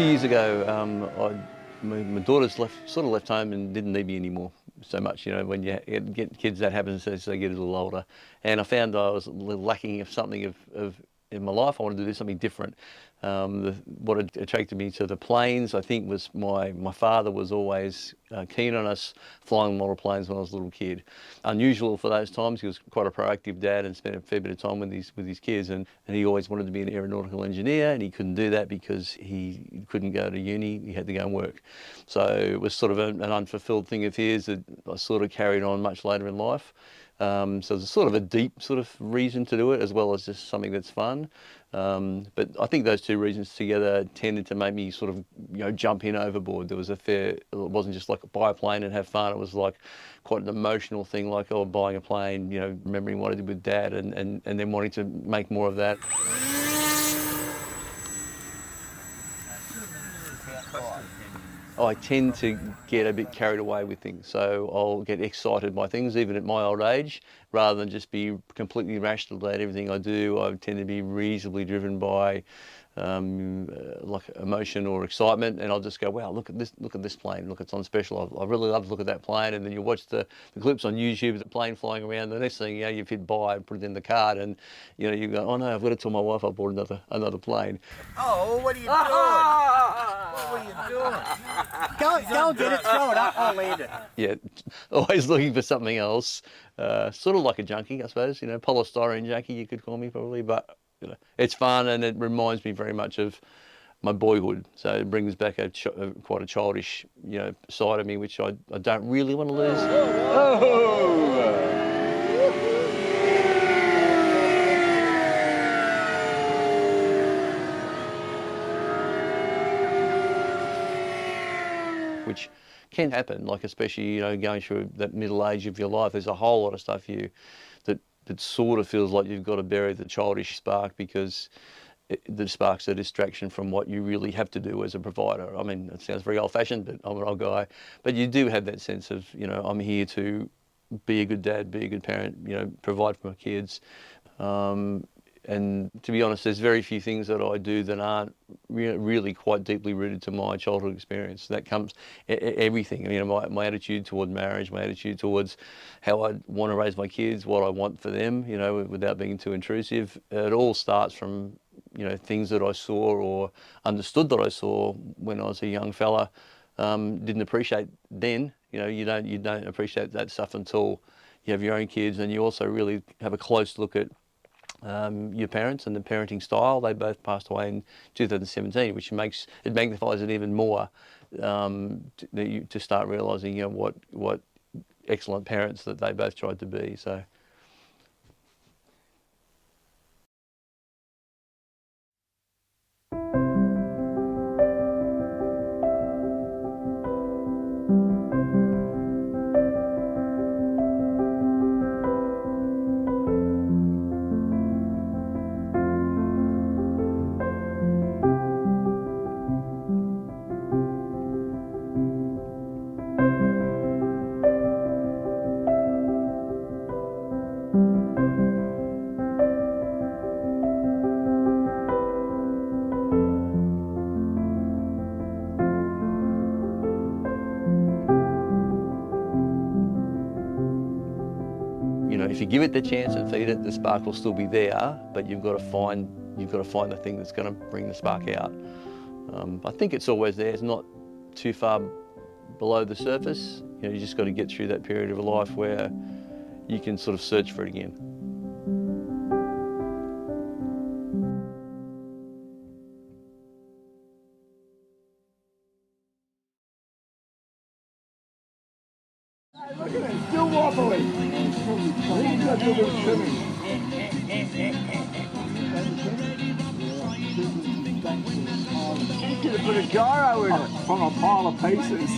few years ago, my daughters sort of left home and didn't need me anymore so much. You know, when you get kids, that happens as they get a little older. And I found I was a little lacking of something in my life. I wanted to do something different. What attracted me to the planes, I think, was my father was always keen on us flying model planes when I was a little kid. Unusual for those times. He was quite a proactive dad and spent a fair bit of time with his kids. And he always wanted to be an aeronautical engineer, and he couldn't do that because he couldn't go to uni. He had to go and work. So it was sort of an unfulfilled thing of his that I sort of carried on much later in life. So there's sort of a deep sort of reason to do it, as well as just something that's fun. But I think those two reasons together tended to make me sort of, jump in overboard. There was it wasn't just like buy a plane and have fun. It was like quite an emotional thing, like, buying a plane, remembering what I did with Dad and then wanting to make more of that. I tend to get a bit carried away with things, so I'll get excited by things even at my old age, rather than just be completely rational about everything I do. I tend to be reasonably driven by like emotion or excitement, and I'll just go, wow, look at this plane, look, it's on special. I really love to look at that plane. And then you watch the clips on YouTube of the plane flying around. The next thing you've hit buy and put it in the cart, and you go, oh no, I've got to tell my wife I bought another plane. Oh, what are you doing? What are you doing? Go get it, throw it up, I'll land it. Yeah, always looking for something else. Sort of like a junkie, I suppose. Polystyrene junkie, you could call me probably, but it's fun, and it reminds me very much of my boyhood. So it brings back quite a childish, side of me, which I don't really want to lose. Which can happen, like especially going through that middle age of your life. There's a whole lot of stuff that sort of feels like you've got to bury the childish spark, because the spark's a distraction from what you really have to do as a provider. I mean, it sounds very old-fashioned, but I'm an old guy. But you do have that sense of, I'm here to be a good dad, be a good parent, provide for my kids. And to be honest, there's very few things that I do that aren't really quite deeply rooted to my childhood experience. That comes everything. My attitude toward marriage, my attitude towards how I want to raise my kids, what I want for them, without being too intrusive. It all starts from, things that I saw or understood that I saw when I was a young fella. Didn't appreciate then. You don't appreciate that stuff until you have your own kids, and you also really have a close look at your parents and the parenting style. They both passed away in 2017, which magnifies it even more, to start realising what excellent parents that they both tried to be. So. If you give it the chance and feed it, the spark will still be there, but you've got to find the thing that's going to bring the spark out. I think it's always there. It's not too far below the surface. You just got to get through that period of life where you can sort of search for it again. Look at it, still wobbly. Get a bit of gyro in it from a pile of pieces.